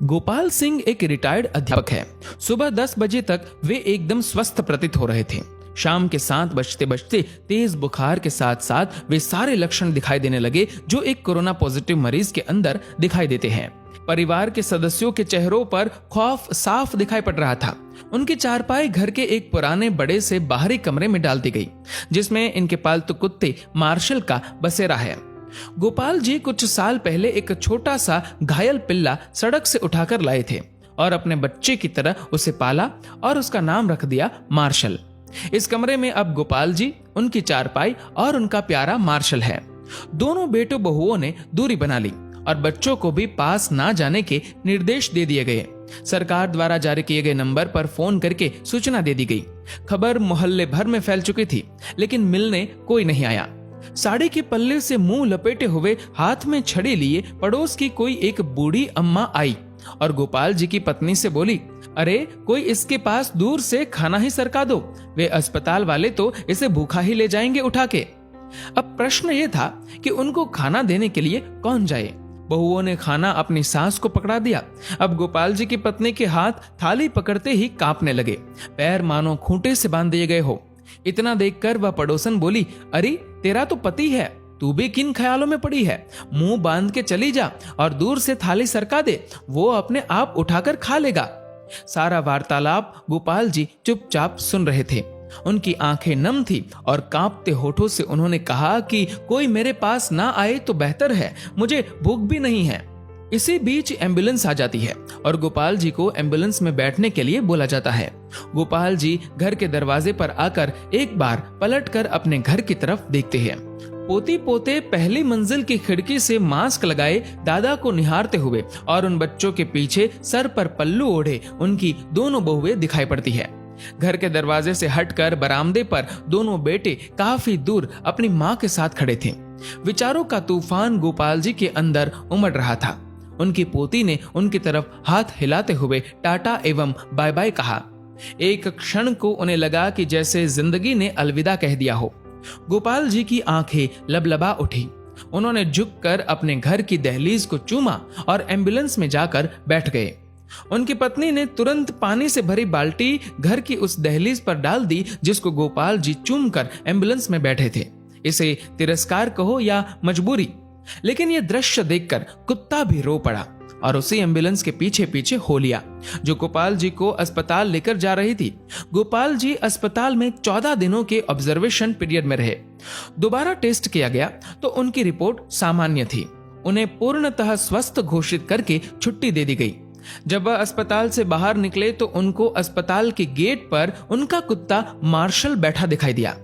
गोपाल सिंह एक रिटायर्ड अध्यापक है। सुबह 10 बजे तक वे एकदम स्वस्थ प्रतीत हो रहे थे। शाम के 7 बजते बजते तेज बुखार के साथ साथ वे सारे लक्षण दिखाई देने लगे जो एक कोरोना पॉजिटिव मरीज के अंदर दिखाई देते हैं। परिवार के सदस्यों के चेहरों पर खौफ साफ दिखाई पड़ रहा था। उनकी चारपाई घर के एक पुराने बड़े से बाहरी कमरे में डाल दी गई, जिसमें इनके पालतू कुत्ते मार्शल का बसेरा है। गोपाल जी कुछ साल पहले एक छोटा सा घायल पिल्ला सड़क से उठाकर लाए थे और अपने बच्चे की तरह उसे पाला और उसका नाम रख दिया मार्शल। इस कमरे में अब गोपाल जी, उनकी चारपाई और उनका प्यारा मार्शल है। दोनों बेटों बहुओं ने दूरी बना ली और बच्चों को भी पास ना जाने के निर्देश दे दिए गए। सरकार द्वारा जारी किए गए नंबर पर फोन करके सूचना दे दी गई। खबर मोहल्ले भर में फैल चुकी थी, लेकिन मिलने कोई नहीं आया। साड़ी के पल्ले से मुंह लपेटे हुए, हाथ में छड़ी लिए पड़ोस की कोई एक बूढ़ी अम्मा आई और गोपाल जी की पत्नी से बोली, अरे कोई इसके पास दूर से खाना ही सरका दो, वे अस्पताल वाले तो इसे भूखा ही ले जाएंगे उठा के। अब प्रश्न ये था कि उनको खाना देने के लिए कौन जाए। बहुओं ने खाना अपनी सास को पकड़ा दिया। अब गोपाल जी की पत्नी के हाथ थाली पकड़ते ही कांपने लगे, पैर मानो खूंटे से बांध दिए गए हो। इतना देखकर वह पड़ोसन बोली, अरे तेरा तो पति है, तू भी किन ख्यालों में पड़ी है? मुंह बांध के चली जा और दूर से थाली सरका दे, वो अपने आप उठाकर खा लेगा। सारा वार्तालाप गोपाल जी चुपचाप सुन रहे थे। उनकी आंखें नम थी और कांपते होठों से उन्होंने कहा कि कोई मेरे पास ना आए तो बेहतर है, मुझे भूख भी नहीं है। इसी बीच एम्बुलेंस आ जाती है और गोपाल जी को एम्बुलेंस में बैठने के लिए बोला जाता है। गोपाल जी घर के दरवाजे पर आकर एक बार पलटकर अपने घर की तरफ देखते हैं। पोती पोते पहली मंजिल की खिड़की से मास्क लगाए दादा को निहारते हुए और उन बच्चों के पीछे सर पर पल्लू ओढ़े उनकी दोनों बहुएं दिखाई पड़ती है। घर के दरवाजे से हटकर बरामदे पर दोनों बेटे काफी दूर अपनी माँ के साथ खड़े थे। विचारों का तूफान गोपाल जी के अंदर उमड़ रहा था। उनकी पोती ने उनकी तरफ हाथ हिलाते हुए टाटा एवं बाय बाय कहा। एक क्षण को उन्हें लगा कि जैसे जिंदगी ने अलविदा कह दिया हो। गोपाल जी की आंखें लबलबा उठी। उन्होंने झुककर अपने घर की दहलीज को चूमा और एम्बुलेंस में जाकर बैठ गए। उनकी पत्नी ने तुरंत पानी से भरी बाल्टी घर की उस दहलीज पर डाल दी जिसको गोपाल जी चूमकर एम्बुलेंस में बैठे थे। इसे तिरस्कार कहो या मजबूरी, लेकिन यह दृश्य देखकर कुत्ता भी रो पड़ा और उसी एम्बुलेंस के पीछे पीछे हो लिया जो गोपाल जी को अस्पताल लेकर जा रही थी। गोपाल जी अस्पताल में 14 दिनों के ऑब्जर्वेशन पीरियड में रहे। दोबारा टेस्ट किया गया तो उनकी रिपोर्ट सामान्य थी। उन्हें पूर्णतः स्वस्थ घोषित करके छुट्टी दे दी गई। जब वह अस्पताल से बाहर निकले तो उनको अस्पताल के गेट पर उनका कुत्ता मार्शल बैठा दिखाई दिया।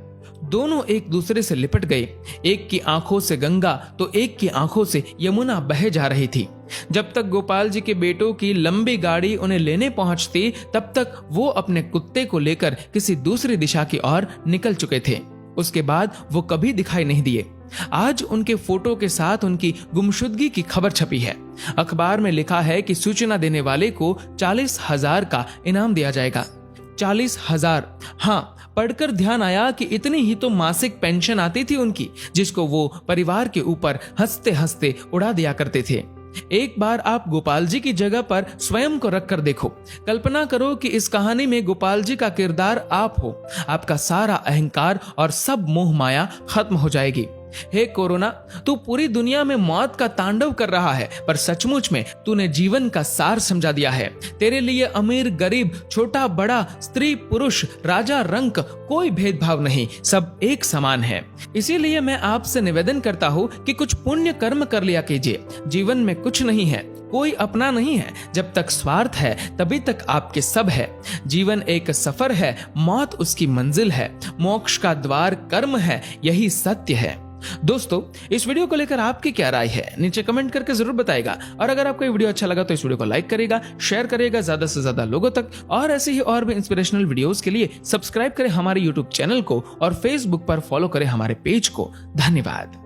दोनों एक दूसरे से लिपट गए। एक की आंखों से गंगा तो एक की आंखों से यमुना बहे जा रही थी। जब तक गोपाल जी के बेटों की लंबी गाड़ी उन्हें लेने पहुंचती, तब तक वो अपने कुत्ते को लेकर किसी दूसरी दिशा की ओर निकल चुके थे। उसके बाद वो कभी दिखाई नहीं दिए। आज उनके फोटो के साथ उनकी गुमशुदगी की खबर छपी है। अखबार में लिखा है कि सूचना देने वाले को 40,000 का इनाम दिया जाएगा। 40,000। हाँ, पढ़कर ध्यान आया कि इतनी ही तो मासिक पेंशन आती थी उनकी, जिसको वो परिवार के ऊपर हंसते हंसते उड़ा दिया करते थे। एक बार आप गोपाल जी की जगह पर स्वयं को रखकर देखो। कल्पना करो कि इस कहानी में गोपाल जी का किरदार आप हो। आपका सारा अहंकार और सब मोह माया खत्म हो जाएगी। हे कोरोना, तू पूरी दुनिया में मौत का तांडव कर रहा है, पर सचमुच में तूने जीवन का सार समझा दिया है। तेरे लिए अमीर गरीब, छोटा बड़ा, स्त्री पुरुष, राजा रंक, कोई भेदभाव नहीं, सब एक समान है। इसीलिए मैं आपसे निवेदन करता हूँ कि कुछ पुण्य कर्म कर लिया कीजिए। जीवन में कुछ नहीं है, कोई अपना नहीं है। जब तक स्वार्थ है तभी तक आपके सब है। जीवन एक सफर है, मौत उसकी मंजिल है। मोक्ष का द्वार कर्म है, यही सत्य है। दोस्तों, इस वीडियो को लेकर आपकी क्या राय है नीचे कमेंट करके जरूर बताइएगा। और अगर आपको ये वीडियो अच्छा लगा तो इस वीडियो को लाइक करिएगा, शेयर करिएगा ज्यादा से ज्यादा लोगों तक। और ऐसे ही और भी इंस्पिरेशनल वीडियोस के लिए सब्सक्राइब करें हमारे यूट्यूब चैनल को और फेसबुक पर फॉलो करें हमारे पेज को। धन्यवाद।